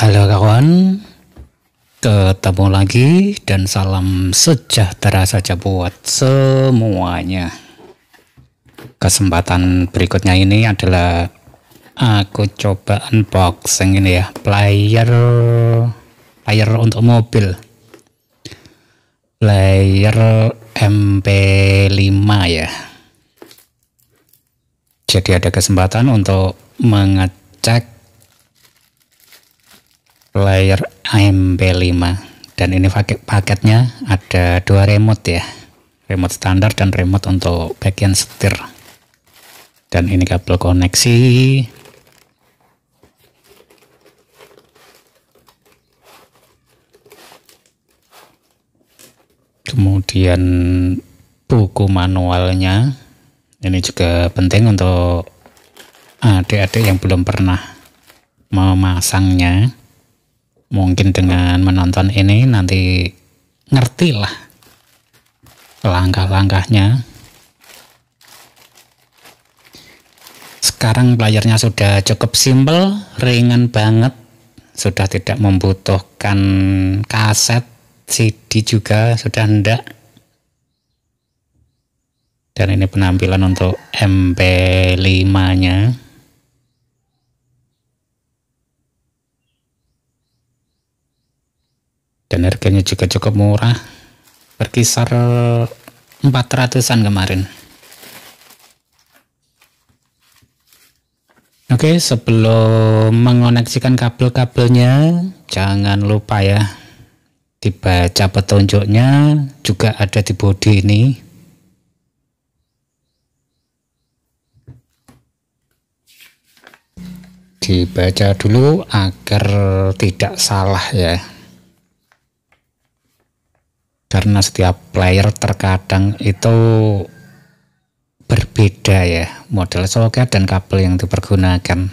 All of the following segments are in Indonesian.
Halo kawan, ketemu lagi dan salam sejahtera saja buat semuanya. Kesempatan berikutnya ini adalah aku coba unboxing ini ya, player untuk mobil, player MP5 ya. Jadi ada kesempatan untuk mengecek player MP5 dan ini paketnya ada dua remote ya, remote standar dan remote untuk bagian setir, dan ini kabel koneksi, kemudian buku manualnya. Ini juga penting untuk adik-adik yang belum pernah memasangnya. Mungkin dengan menonton ini nanti ngerti lah langkah-langkahnya. Sekarang playernya sudah cukup simple, ringan banget, sudah tidak membutuhkan kaset, CD juga sudah enggak. Dan ini penampilan untuk MP5 nya. Dan harganya juga cukup murah, berkisar 400-an kemarin. Oke, sebelum mengoneksikan kabel-kabelnya, jangan lupa ya, dibaca petunjuknya, juga ada di bodi ini. Dibaca dulu agar tidak salah ya, karena setiap player terkadang itu berbeda ya, model soket dan kabel yang dipergunakan.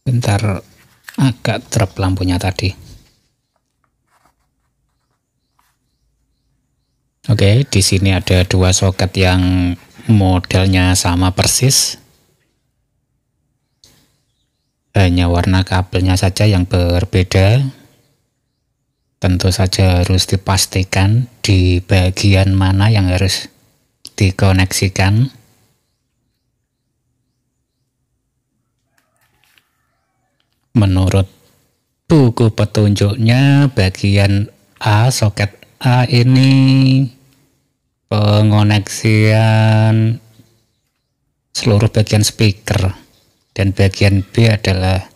Bentar, agak drop lampunya tadi. Oke, di sini ada dua soket yang modelnya sama persis. Hanya warna kabelnya saja yang berbeda. Tentu saja harus dipastikan di bagian mana yang harus dikoneksikan. Menurut buku petunjuknya, bagian A, soket A ini pengoneksian seluruh bagian speaker, dan bagian B adalah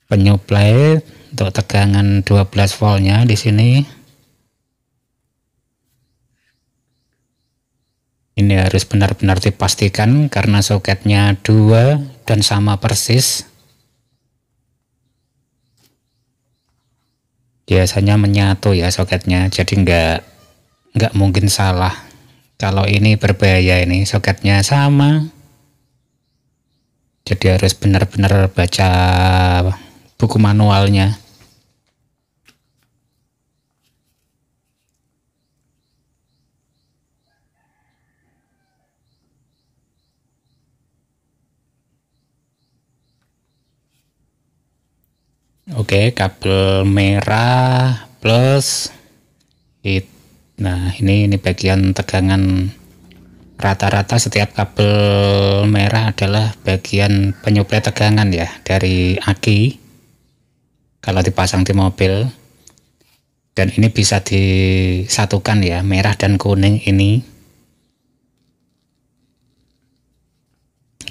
penyuplai untuk tegangan 12 voltnya di sini. Ini harus benar-benar dipastikan karena soketnya dua dan sama persis. Biasanya menyatu ya soketnya, jadi nggak mungkin salah. Kalau ini berbahaya, ini soketnya sama, jadi harus benar-benar baca buku manualnya. Oke, kabel merah plus hit. Nah, ini bagian tegangan rata-rata. Setiap kabel merah adalah bagian penyuplai tegangan ya dari aki kalau dipasang di mobil. Dan ini bisa disatukan ya, merah dan kuning ini.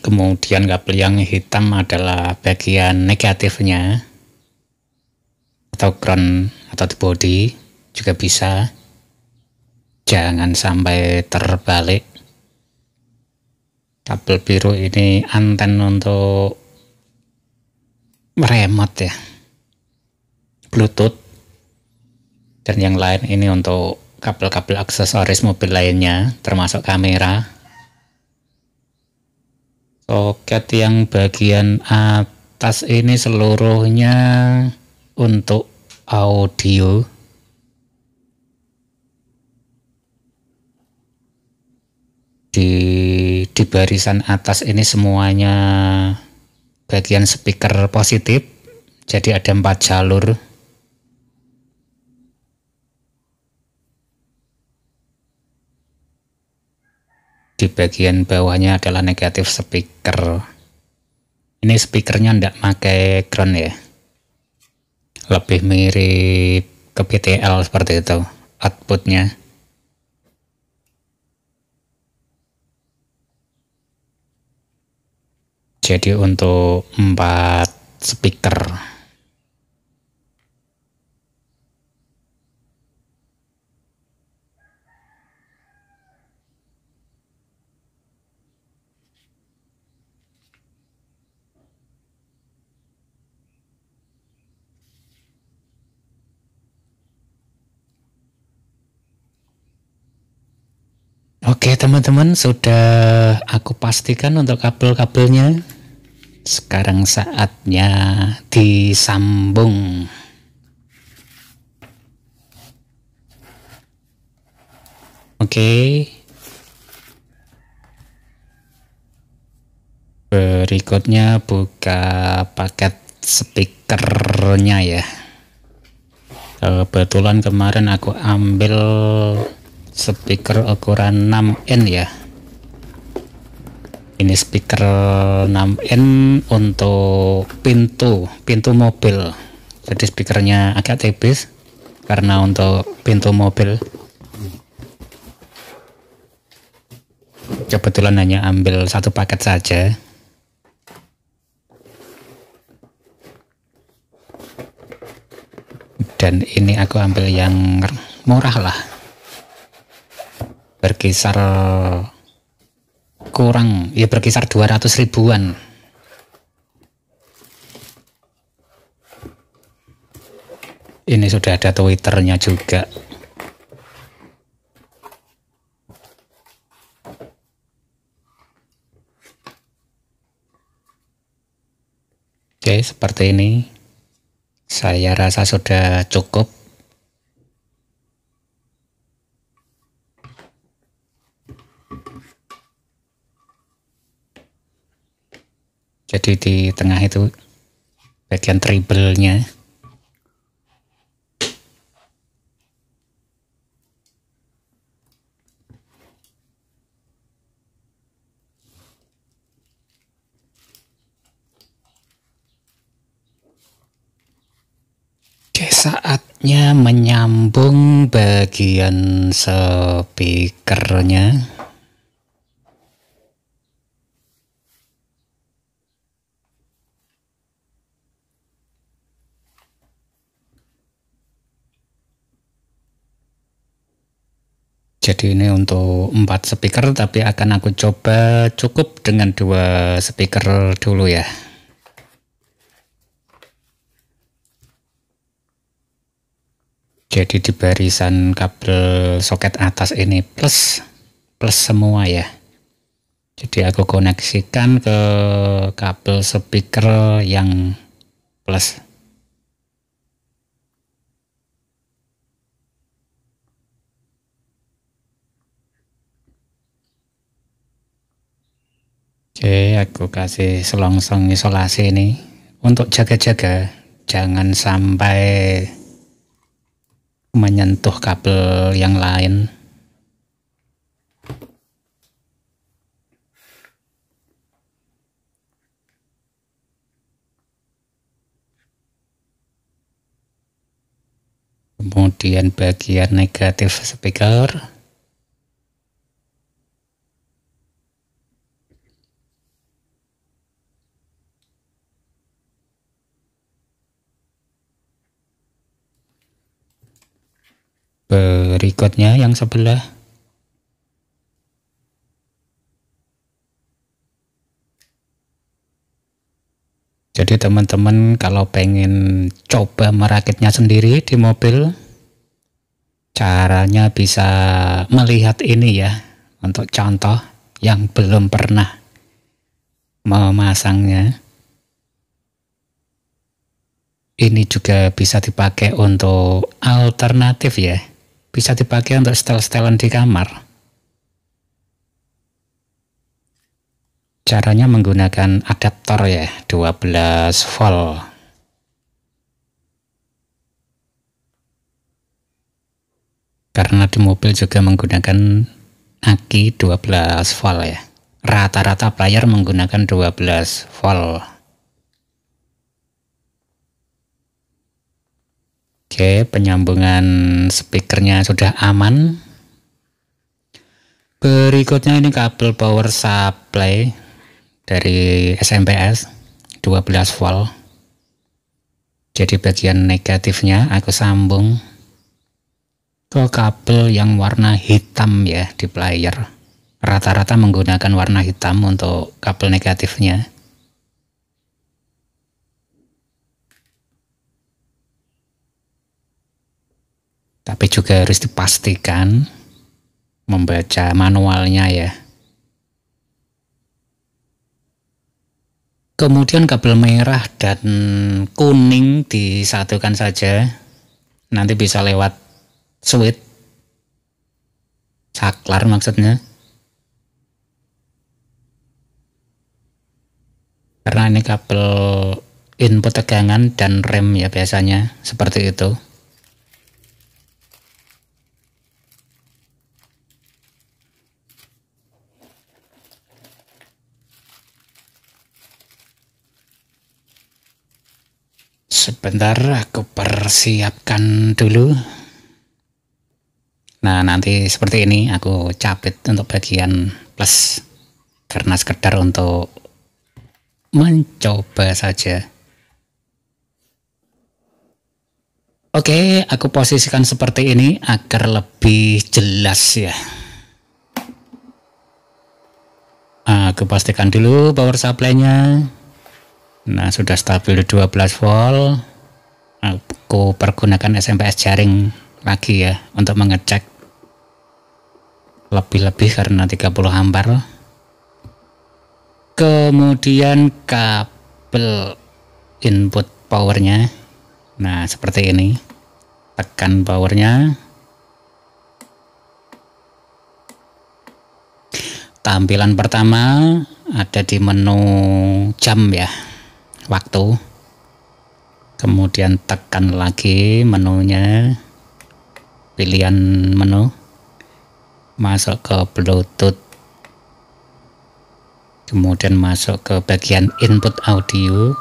Kemudian kabel yang hitam adalah bagian negatifnya, atau ground atau di body juga bisa. Jangan sampai terbalik. Kabel biru ini anten untuk remote ya, Bluetooth, dan yang lain ini untuk kabel-kabel aksesoris mobil lainnya termasuk kamera. Soket yang bagian atas ini seluruhnya untuk audio, Di barisan atas ini semuanya bagian speaker positif, jadi ada 4 jalur. Di bagian bawahnya adalah negatif speaker. Ini speakernya ndak pakai ground ya, lebih mirip ke BTL seperti itu outputnya. Jadi untuk 4 speaker. Oke teman-teman, sudah aku pastikan untuk kabel-kabelnya. Sekarang saatnya disambung. Oke. Berikutnya buka paket speakernya ya. Kebetulan kemarin aku ambil speaker ukuran 6N ya. Ini speaker 6N untuk pintu mobil. Jadi speakernya agak tipis karena untuk pintu mobil. Kebetulan hanya ambil 1 paket saja. Dan ini aku ambil yang murah lah, berkisar kurang ya, berkisar 200 ribuan. Ini sudah ada Twitternya juga. Oke, seperti ini. Saya rasa sudah cukup. Jadi di tengah itu bagian treble-nya. Oke, saatnya menyambung bagian speakernya. Jadi ini untuk 4 speaker, tapi akan aku coba cukup dengan 2 speaker dulu ya. Jadi di barisan kabel soket atas ini plus semua ya. Jadi aku koneksikan ke kabel speaker yang plus. Oke, aku kasih selongsong isolasi ini untuk jaga-jaga jangan sampai menyentuh kabel yang lain. Kemudian bagian negatif speaker. Berikutnya yang sebelah. Jadi teman-teman kalau pengen coba merakitnya sendiri di mobil, caranya bisa melihat ini ya, untuk contoh yang belum pernah memasangnya. Ini juga bisa dipakai untuk alternatif ya, bisa dipakai untuk setel-setelan di kamar. Caranya menggunakan adaptor ya, 12 volt. Karena di mobil juga menggunakan aki 12 volt ya. Rata-rata player menggunakan 12 volt. Oke, penyambungan speakernya sudah aman. Berikutnya ini kabel power supply dari SMPS 12 volt. Jadi bagian negatifnya aku sambung ke kabel yang warna hitam ya di player. Rata-rata menggunakan warna hitam untuk kabel negatifnya. Tapi juga harus dipastikan membaca manualnya ya. Kemudian kabel merah dan kuning disatukan saja. Nanti bisa lewat switch saklar maksudnya. Karena ini kabel input tegangan dan rem ya, biasanya seperti itu. Sebentar aku persiapkan dulu. Nah, nanti seperti ini aku capit untuk bagian plus karena sekedar untuk mencoba saja. Oke, aku posisikan seperti ini agar lebih jelas ya. Aku pastikan dulu power supply-nya. Nah, sudah stabil 12 volt. Aku pergunakan SMPS jaring lagi ya untuk mengecek lebih-lebih karena 30 ampere. Kemudian kabel input powernya. Nah, seperti ini. Tekan powernya. Tampilan pertama ada di menu jam ya, waktu. Kemudian tekan lagi menunya, pilihan menu, masuk ke Bluetooth, kemudian masuk ke bagian input audio,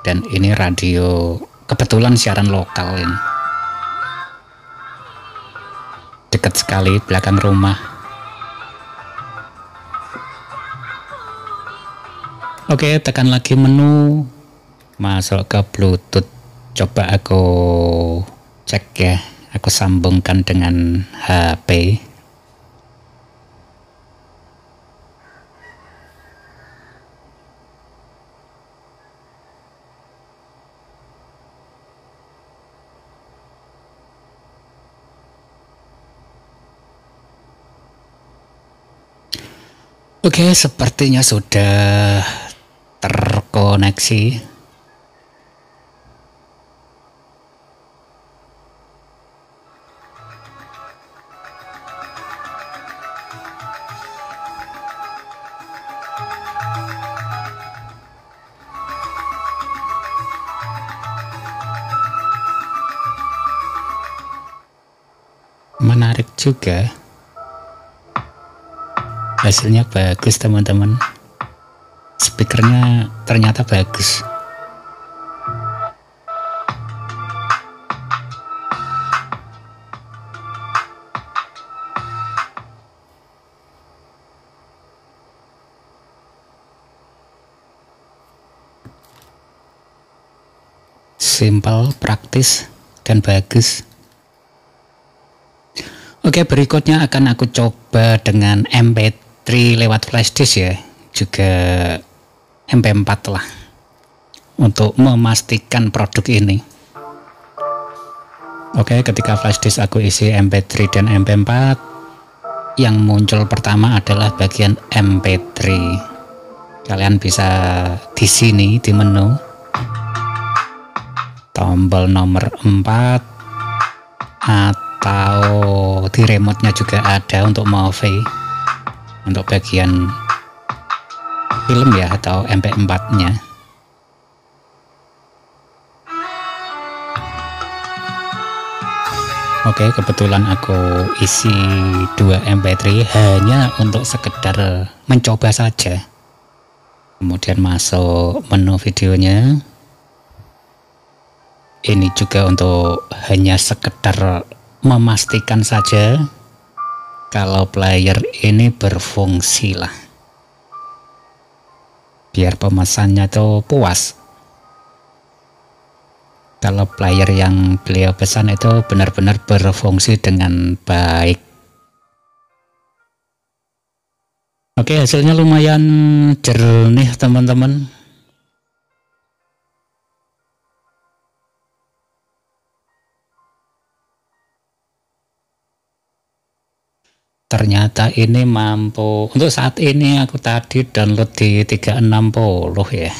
dan ini radio, kebetulan siaran lokal ini, dekat sekali belakang rumah. Oke, tekan lagi menu, masuk ke Bluetooth. Coba aku cek ya, aku sambungkan dengan HP. Oke, sepertinya sudah terkoneksi. Menarik juga, hasilnya bagus teman-teman. Speakernya ternyata bagus. Simple, praktis, dan bagus. Oke, berikutnya akan aku coba dengan MP3 lewat flashdisk ya, juga MP4 lah, untuk memastikan produk ini. Oke, ketika flashdisk aku isi MP3 dan MP4, yang muncul pertama adalah bagian MP3. Kalian bisa di sini di menu tombol nomor 4 atau di remote-nya juga ada untuk MOV untuk bagian film ya, atau MP4-nya. Oke, kebetulan aku isi 2 MP3 hanya untuk sekedar mencoba saja. Kemudian masuk menu videonya. Ini juga untuk hanya sekedar memastikan saja kalau player ini berfungsi lah, biar pemesannya tuh puas. Kalau player yang beliau pesan itu benar-benar berfungsi dengan baik. Oke, hasilnya lumayan jernih teman-teman. Ternyata ini mampu, untuk saat ini aku tadi download di 360 ya.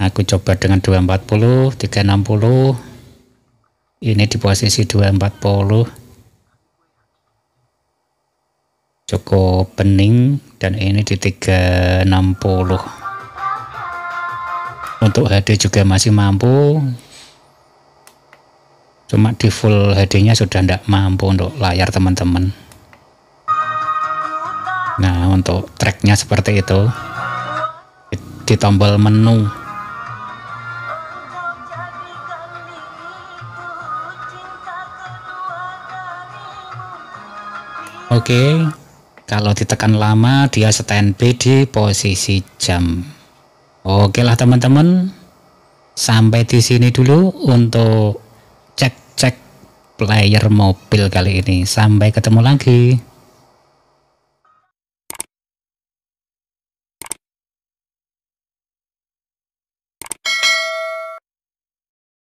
Aku coba dengan 240, 360. Ini di posisi 240. Cukup bening, dan ini di 360. Untuk HD juga masih mampu. Cuma di full HD-nya sudah tidak mampu untuk layar teman-teman. Nah, untuk tracknya seperti itu. Di tombol menu. Oke, kalau ditekan lama dia standby di posisi jam. Oke lah teman-teman, sampai di sini dulu untuk cek-cek player mobil kali ini. Sampai ketemu lagi.